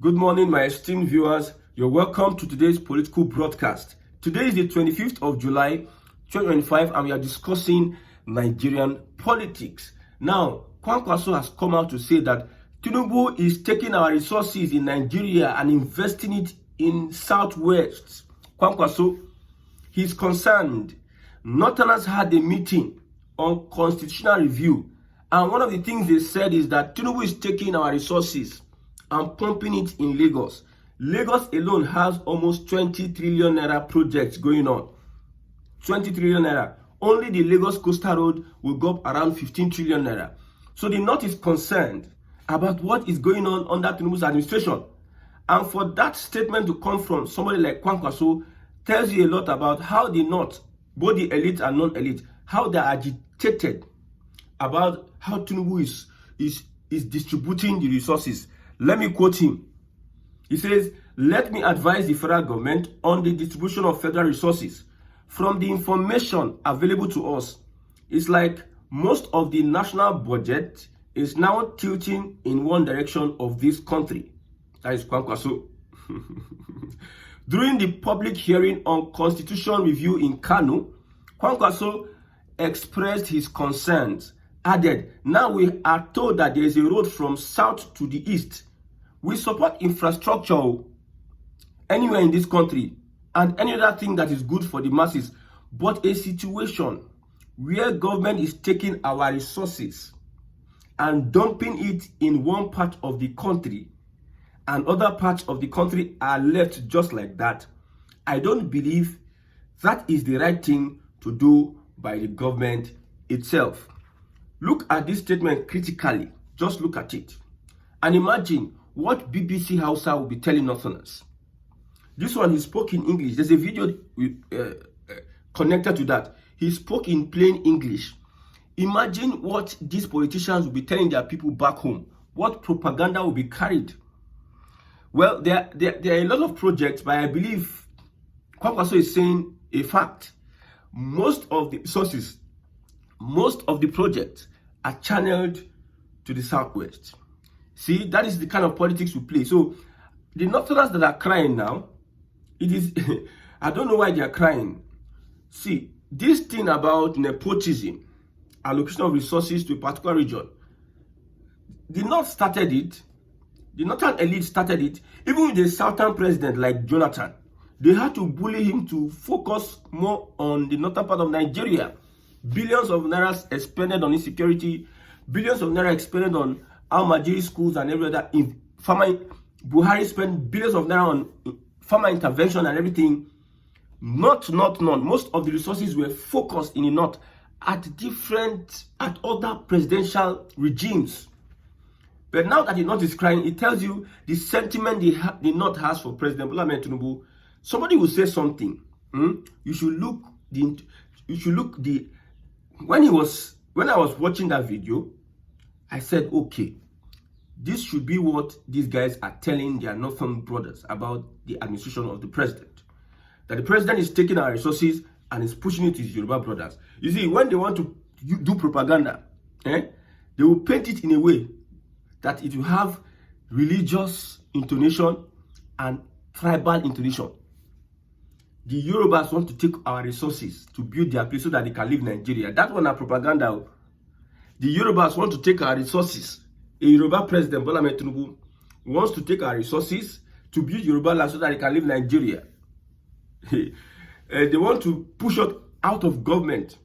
Good morning, my esteemed viewers. You're welcome to today's political broadcast. Today is the 25th of July, 2025, and we are discussing Nigerian politics. Now, Kwankwaso has come out to say that Tinubu is taking our resources in Nigeria and investing it in Southwest. Kwankwaso, he's concerned. Northerners had a meeting on constitutional review, and one of the things they said is that Tinubu is taking our resources and pumping it in Lagos. Lagos alone has almost 20 trillion naira projects going on. 20 trillion naira. Only the Lagos Coastal Road will go up around 15 trillion naira. So the North is concerned about what is going on under Tinubu's administration. And for that statement to come from somebody like Kwankwaso tells you a lot about how the North, both the elite and non-elite, how they are agitated about how Tinubu is distributing the resources. Let me quote him. He says, "Let me advise the federal government on the distribution of federal resources. From the information available to us, it's like most of the national budget is now tilting in one direction of this country." That is Kwankwaso. During the public hearing on constitutional review in Kano, Kwankwaso expressed his concerns, added, "Now we are told that there is a road from south to the east. We support infrastructure anywhere in this country and any other thing that is good for the masses, but a situation where government is taking our resources and dumping it in one part of the country and other parts of the country are left just like that, I don't believe that is the right thing to do by the government itself." Look at this statement critically. Just look at it and imagine what BBC Hausa will be telling Northerners. This one, he spoke in English. There's a video connected to that. He spoke in plain English. Imagine what these politicians will be telling their people back home. What propaganda will be carried. Well, there are a lot of projects, but I believe Kwankwaso is saying a fact. Most of the resources, most of the projects are channeled to the Southwest. See, that is the kind of politics we play. So the Northerners that are crying now, it is, I don't know why they are crying. See, this thing about nepotism, allocation of resources to a particular region, the North started it, the Northern elite started it, even with the Southern president like Jonathan. They had to bully him to focus more on the northern part of Nigeria. Billions of naira expended on insecurity, billions of naira expended on Almajiri schools and every other. Buhari spent billions of naira on farmer intervention and everything. Most of the resources were focused in the North at other presidential regimes. But now that the North is crying, it tells you the sentiment the North has for President Bola Ahmed Tinubu. Somebody will say something. You should look when I was watching that video, I said, okay, this should be what these guys are telling their Northern brothers about the administration of the president. That the president is taking our resources and is pushing it to his Yoruba brothers. You see, when they want to do propaganda, they will paint it in a way that it will have religious intonation and tribal intonation. The Yorubas want to take our resources to build their place so that they can live in Nigeria. That one is propaganda. The Yorubas want to take our resources. A Yoruba president, Bola Ahmed Tinubu, wants to take our resources to build Yoruba land so that they can live in Nigeria. They want to push us out of government.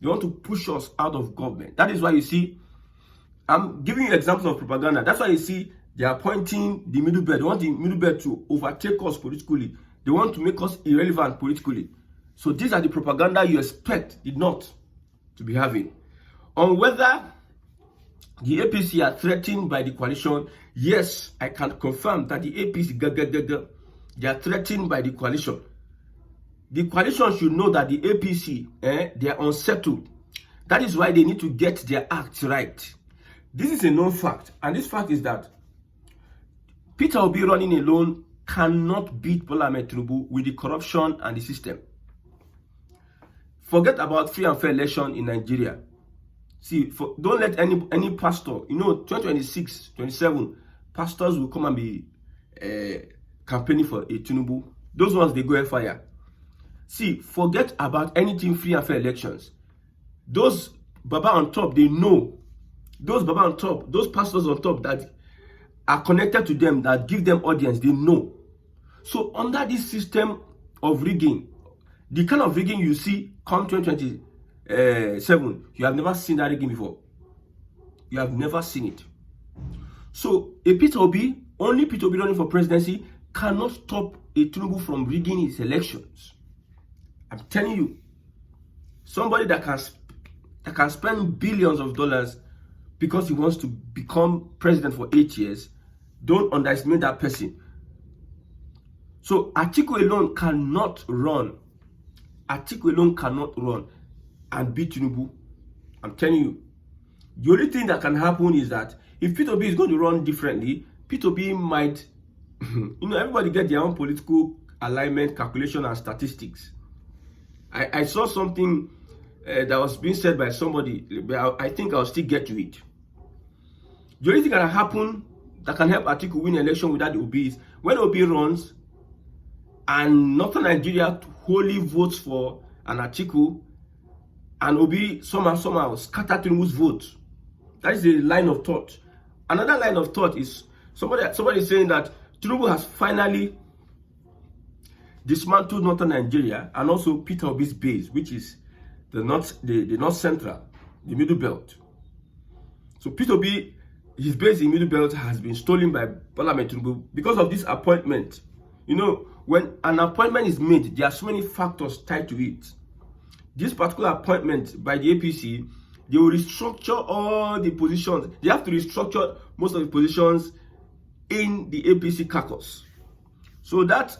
They want to push us out of government. That is why you see, I'm giving you examples of propaganda. That's why you see they are pointing the middle belt. They want the middle belt to overtake us politically. They want to make us irrelevant politically. So these are the propaganda you expect the North to be having. On whether the APC are threatened by the coalition, yes, I can confirm that the APC, they are threatened by the coalition. The coalition should know that the APC, they are unsettled. That is why they need to get their acts right. This is a known fact, and this fact is that Peter Obi running alone cannot beat Bola Ahmed Tinubu with the corruption and the system. Forget about free and fair election in Nigeria. See, don't let any pastor, 2026, 27, pastors will come and be campaigning for a Tinubu. Those ones, they go fire. See, forget about anything free and fair elections. Those Baba on top, they know. Those Baba on top, those pastors on top that are connected to them, that give them audience, they know. So under this system of rigging, the kind of rigging you see come 2027, you have never seen that rigging before. You have never seen it. So a Peter Obi, only Peter Obi running for presidency, cannot stop a Tinubu from rigging his elections. I'm telling you, somebody that can spend billions of dollars because he wants to become president for 8 years, don't underestimate that person. So Atiku alone cannot run. Atiku alone cannot run and beat Tinubu. I'm telling you. The only thing that can happen is that if Peter Obi is going to run differently, Peter Obi might, everybody get their own political alignment, calculation, and statistics. I saw something that was being said by somebody, but I think I'll still get to it. The only thing that can happen that can help Atiku win election without the Obi is when Obi runs and Northern Nigeria wholly votes for an Atiku, and Obi somehow scatter Tinubu's vote. That is the line of thought. Another line of thought is somebody saying that Tinubu has finally dismantled Northern Nigeria and also Peter Obi's base, which is the North Central, the Middle Belt. So Peter Obi, his base in Middle Belt has been stolen by Bola Tinubu because of this appointment. When an appointment is made, there are so many factors tied to it. This particular appointment by the APC, they will restructure all the positions. They have to restructure most of the positions in the APC caucus. So the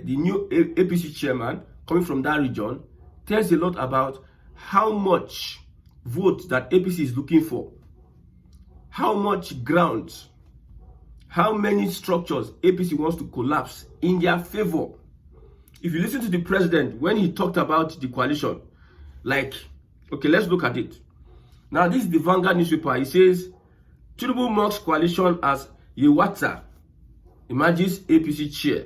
new APC chairman coming from that region tells a lot about how much vote that APC is looking for, how much ground, how many structures APC wants to collapse in their favor. If you listen to the president when he talked about the coalition, okay, let's look at it. Now, this is the Vanguard newspaper. He says, Tinubu mocks coalition as Yewata imagines APC chair.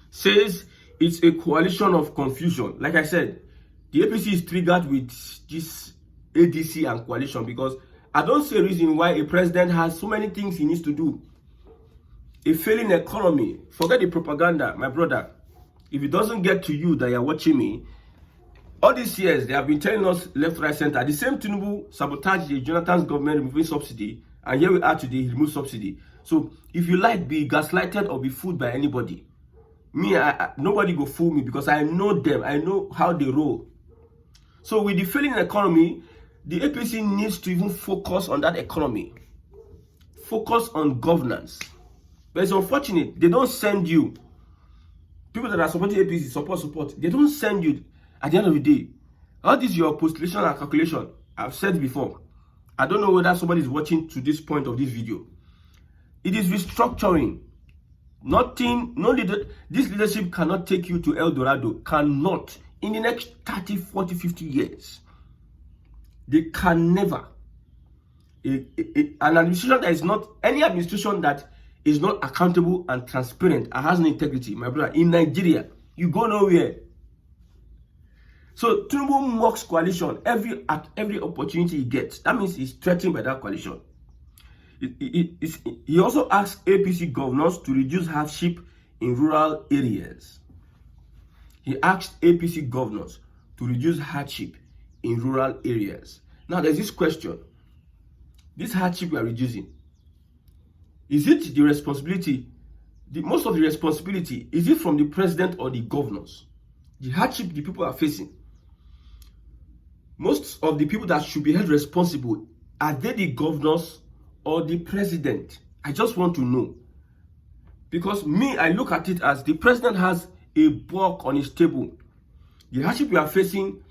Says it's a coalition of confusion. Like I said, the APC is triggered with this ADC and coalition because I don't see a reason why a president has so many things he needs to do. A failing economy, forget the propaganda, my brother. If it doesn't get to you that you're watching me, all these years they have been telling us left, right, center. The same Tinubu sabotaged the Jonathan's government removing subsidy, and here we are today, he removed subsidy. So if you like be gaslighted or be fooled by anybody, nobody go fool me because I know them, I know how they roll. So with the failing economy, the APC needs to even focus on that economy. Focus on governance. But it's unfortunate, they don't send you. People that are supporting APC, support. They don't send you at the end of the day. All this your postulation and calculation. I've said before. I don't know whether somebody is watching to this point of this video. It is restructuring. This leadership cannot take you to El Dorado. Cannot. In the next 30, 40, 50 years. They can never. An administration that is not, any administration that is not accountable and transparent and has no integrity, my brother, in Nigeria, you go nowhere. So Tinubu mocks coalition at every opportunity he gets. That means he's threatened by that coalition. He also asks APC governors to reduce hardship in rural areas. He asked APC governors to reduce hardship in rural areas. Now there's this question. This hardship we are reducing, is it the responsibility, most of the responsibility, is it from the president or the governors? The hardship the people are facing. Most of the people that should be held responsible, are they the governors or the president? I just want to know. Because I look at it as the president has a buck on his table. The hardship we are facing,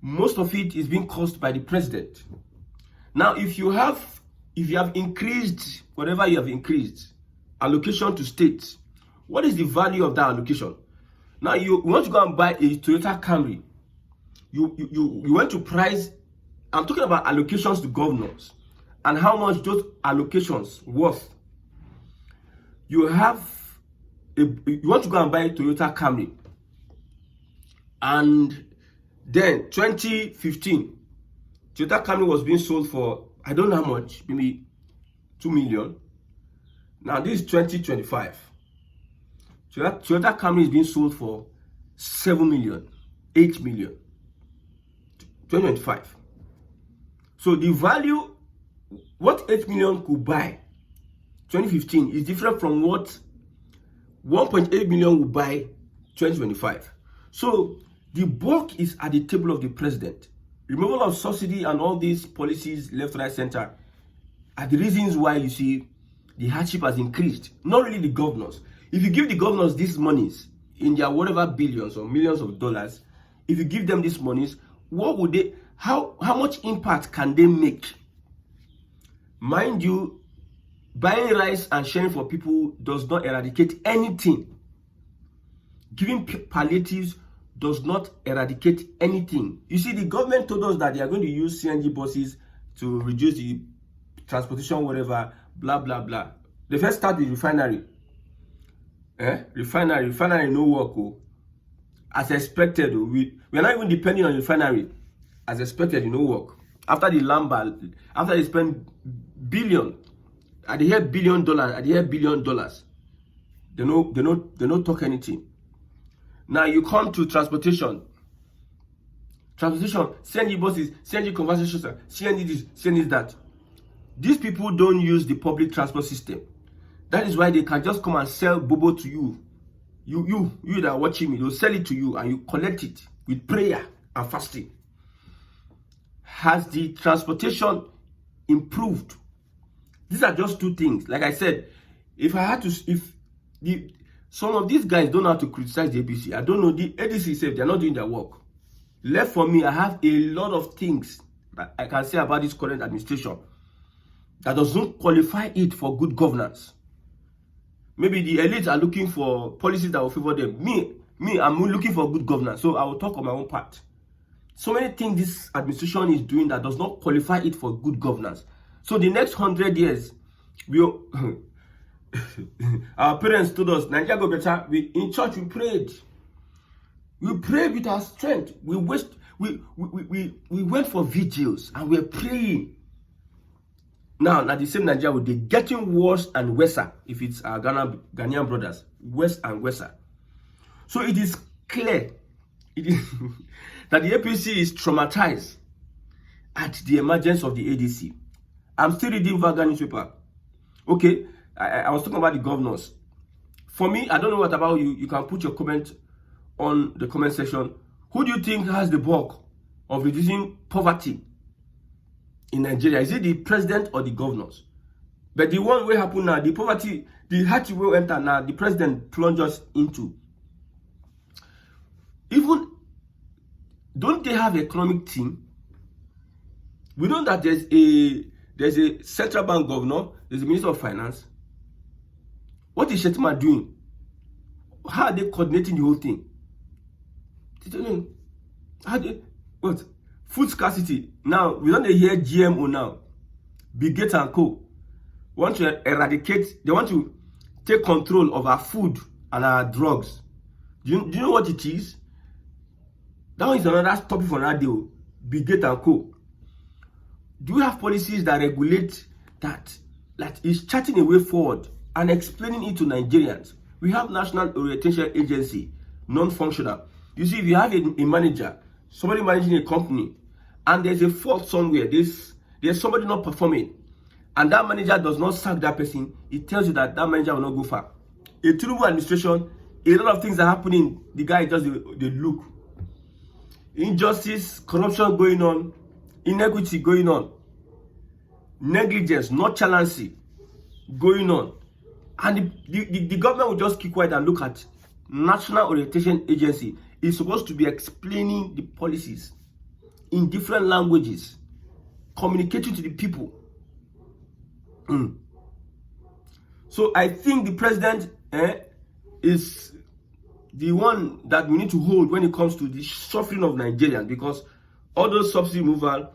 most of it is being caused by the president. Now, if you have increased whatever you have increased, allocation to states, what is the value of that allocation? Now, you want to go and buy a Toyota Camry. You went to price, I'm talking about allocations to governors. and how much those allocations worth. You want to go and buy a Toyota Camry, and then 2015, Toyota Camry was being sold for, I don't know how much, maybe 2 million. Now this is 2025. Toyota Camry is being sold for 7 million, 8 million, 2025. So the value, what 8 million could buy 2015 is different from what 1.8 million will buy 2025. So the bulk is at the table of the president. Removal of subsidy and all these policies, left, right, center, are the reasons why you see the hardship has increased. Not really the governors. If you give the governors these monies in their whatever billions or millions of dollars, if you give them these monies, what would they, how much impact can they make? Mind you, buying rice and sharing for people does not eradicate anything. Giving palliatives does not eradicate anything. You see, the government told us that they are going to use CNG buses to reduce the transportation, whatever, blah, blah, blah. They first start with refinery. Refinery no work. Oh. As expected, oh. We are not even depending on refinery. As expected, no work. After the Lamba, after they spend billion, at the hear $1 billion, at the hear $1 billion, they don't talk anything. Now you come to transportation. CNG buses, CNG conversations, CNG this, CNG that. These people don't use the public transport system. That is why they can just come and sell bobo to you. You that are watching me, they'll sell it to you and you collect it with prayer and fasting. Has the transportation improved? These are just two things. Like I said, some of these guys don't know how to criticize the ABC. I don't know, the ADC said they're not doing their work. Left for me, I have a lot of things that I can say about this current administration that doesn't qualify it for good governance. Maybe the elites are looking for policies that will favor them. Me, I'm looking for good governance, so I will talk on my own part. So many things this administration is doing that does not qualify it for good governance. So the next 100 years, our parents told us, Nigeria go better. In church, we prayed. We prayed with our strength. We went for vigils and we were praying. Now the same Nigeria will be getting worse and worse if it's our Ghanaian brothers, worse and worse. So it is clear that the APC is traumatized at the emergence of the ADC. I'm still reading Vanguard newspaper. Okay, I was talking about the governors. For me, I don't know what about you. You can put your comment on the comment section. Who do you think has the bulk of reducing poverty in Nigeria? Is it the president or the governors? But the one will happen now, the poverty, the hardship will enter now, the president plunges into. Even, don't they have an economic team? We know that there's a central bank governor, there's a minister of finance. What is Shettima doing? How are they coordinating the whole thing? What? Food scarcity. Now, we don't hear GMO now. Big Gates and Co. Want to eradicate, they want to take control of our food and our drugs. Do you know what it is? That one is another topic for another day. Big Gates and Co. Do we have policies that regulate that is charting a way forward and explaining it to Nigerians? We have National Orientation Agency, non-functional. You see, if you have a manager, somebody managing a company, and there's a fault somewhere, there's somebody not performing, and that manager does not sack that person, it tells you that manager will not go far. A Tinubu administration, a lot of things are happening. The guy just they look. Injustice, corruption going on, inequity going on, negligence, nonchalancy going on. And the government will just keep quiet and look at National Orientation Agency. It's supposed to be explaining the policies in different languages, communicating to the people. So I think the president is the one that we need to hold when it comes to the suffering of Nigerians, because all those subsidy removal,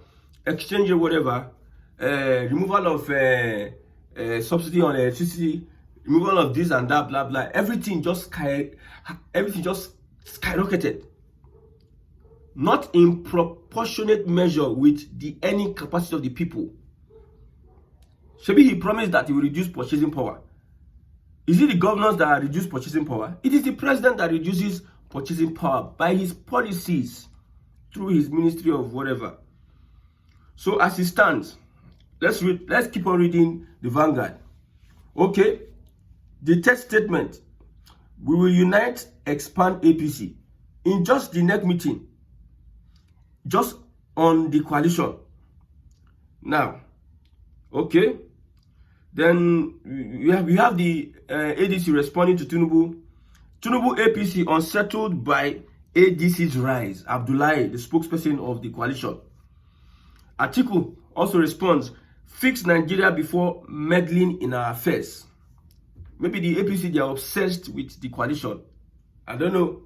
exchange or whatever, removal of subsidy on electricity, removal of this and that, blah blah. Everything just skyrocketed, not in proportionate measure with the earning capacity of the people. Maybe he promised that he will reduce purchasing power. Is it the governors that reduce purchasing power? It is the president that reduces purchasing power by his policies through his ministry of whatever. So as it stands, let's keep on reading the Vanguard. Okay, the text statement: we will unite, expand APC. In just the next meeting, just on the coalition. Now, okay, then we have the ADC responding to Tinubu. Tinubu APC unsettled by ADC's rise. Abdullahi, the spokesperson of the coalition. Atiku also responds: fix Nigeria before meddling in our affairs. Maybe the APC, they are obsessed with the coalition. I don't know.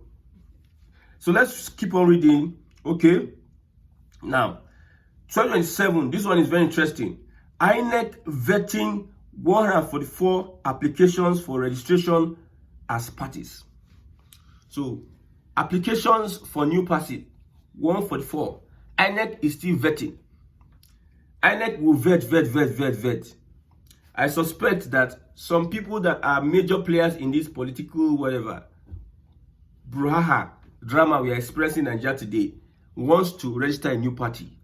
So let's keep on reading. Okay. Now, 2027, this one is very interesting. INEC vetting 144 applications for registration as parties. So, applications for new party, 144. INEC is still vetting. INEC will vet. I suspect that some people that are major players in this political whatever brouhaha drama we are experiencing in Nigeria today wants to register a new party,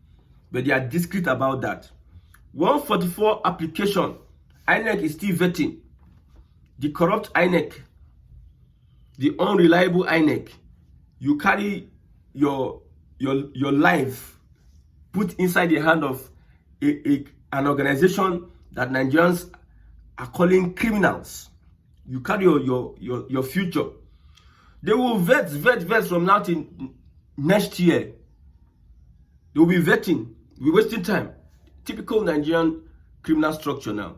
but they are discreet about that. 144 application, INEC is still vetting. The corrupt INEC, the unreliable INEC, you carry your life put inside the hand of an organization that Nigerians are calling criminals. You carry your future. They will vet from now till next year. They will be vetting. We're wasting time. Typical Nigerian criminal structure now.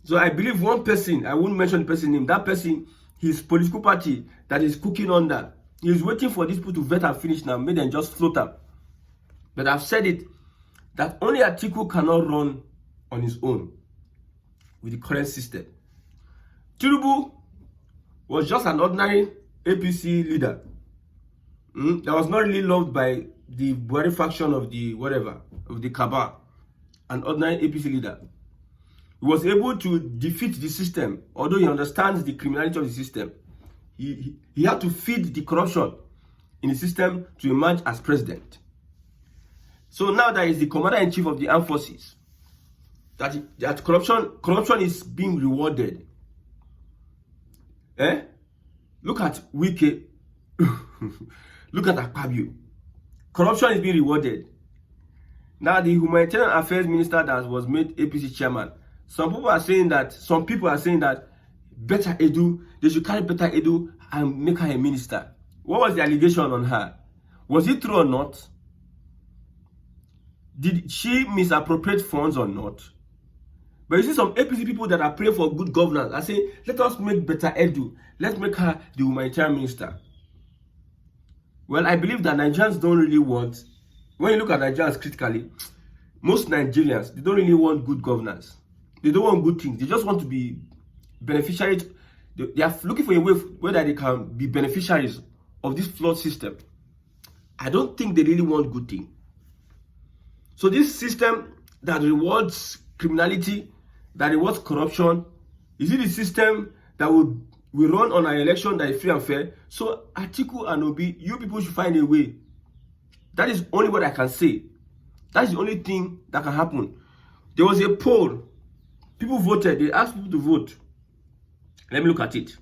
So I believe one person, I won't mention the person's name, that person, his political party that is cooking under, he is waiting for these people to vet and finish now, make them just float up. But I've said it, that only Atiku cannot run on his own with the current system. Tinubu was just an ordinary APC leader that was not really loved by the Buhari faction of the whatever, of the cabal. An ordinary APC leader. He was able to defeat the system, although he understands the criminality of the system. He had to feed the corruption in the system to emerge as president. So now that is the commander-in-chief of the armed forces, that corruption is being rewarded. Look at Wike. Look at Akpabio. Corruption is being rewarded. Now the humanitarian affairs minister that was made APC chairman, some people are saying that Better Edu, they should carry Better Edu and make her a minister. What was the allegation on her? Was it true or not? Did she misappropriate funds or not? But you see some APC people that are praying for good governance. I say, let us make Better Edu. Let's make her the humanitarian minister. Well, I believe that Nigerians don't really want, when you look at Nigerians critically, most Nigerians, they don't really want good governance. They don't want good things. They just want to be beneficiaries. They are looking for a way whether they can be beneficiaries of this flawed system. I don't think they really want good things. So this system that rewards criminality, that rewards corruption, is it the system that will run on an election that is free and fair? So Atiku and Obi, you people should find a way. That is only what I can say. That is the only thing that can happen. There was a poll. People voted. They asked people to vote. Let me look at it.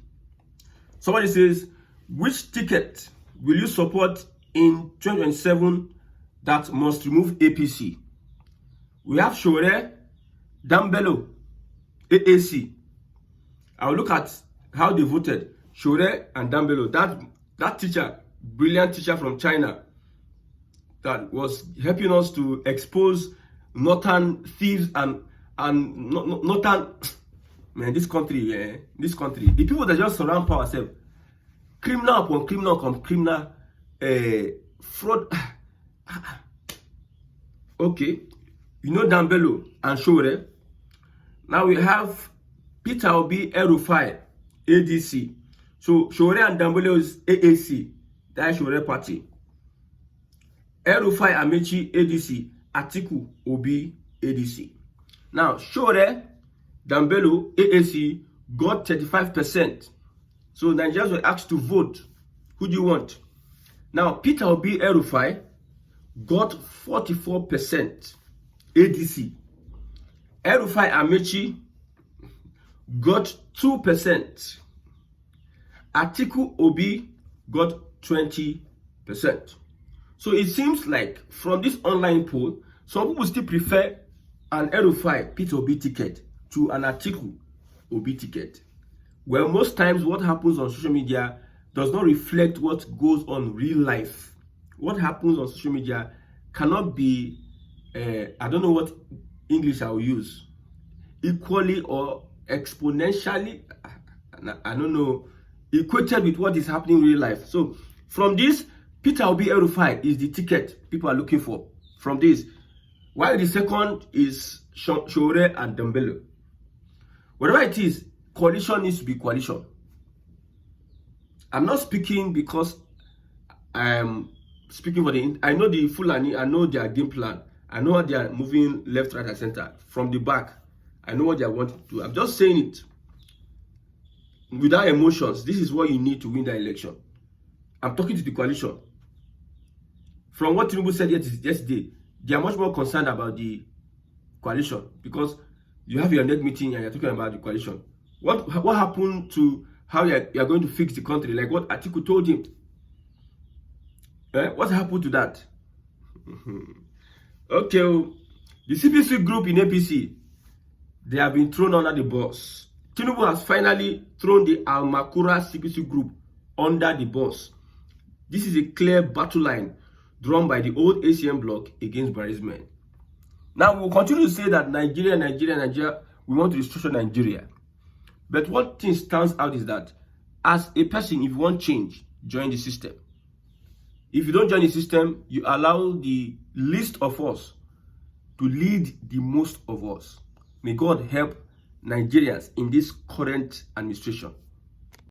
Somebody says, which ticket will you support in 2027 that must remove APC? We have Shore, Dambello, AAC. I will look at how they voted. Shore and Dambello. That teacher, brilliant teacher from China, that was helping us to expose northern thieves and northern, man, this country, the people that just surround power self, criminal upon criminal upon criminal, fraud. Okay, You know Dambello and Shore. Now we have Peter Obi El-Rufai, ADC. So Shore and Dambello is AAC, that is Shore party. El-Rufai Amechi, ADC. Atiku Obi, ADC. Now Shore, Dambello, AAC got 35%. So Nigerians were asked to vote. Who do you want? Now Peter Obi El-Rufai got 44%. ADC. El-Rufai Amechi got 2%. Atiku Obi got 20%. So it seems like from this online poll, some people still prefer an El-Rufai Peter Obi ticket to an Atiku Obi ticket. Well, most times what happens on social media does not reflect what goes on real life. What happens on social media cannot be, I don't know what English I will use, equally or exponentially, I don't know, equated with what is happening in real life. So from this, Peter Obi El-Rufai is the ticket people are looking for. From this, while the second is Shore and Dambello. Whatever it is, coalition needs to be coalition. I'm not speaking because I'm speaking for the, I know the Fulani, I know their game plan. I know what they are moving left, right, and center. From the back, I know what they are wanting to do. I'm just saying it without emotions. This is what you need to win the election. I'm talking to the coalition. From what Tinubu said yesterday, they are much more concerned about the coalition because you have your next meeting and you're talking about the coalition. What happened to how you're going to fix the country? Like what Atiku told him. What happened to that? Okay, the CPC group in APC, they have been thrown under the bus. Tinubu has finally thrown the Almakura CPC group under the bus. This is a clear battle line drawn by the old ACM bloc against Buhari's men. Now, we'll continue to say that Nigeria, we want to restructure Nigeria. But one thing stands out is that as a person, if you want change, join the system. If you don't join the system, you allow the least of us to lead the most of us. May God help Nigerians in this current administration.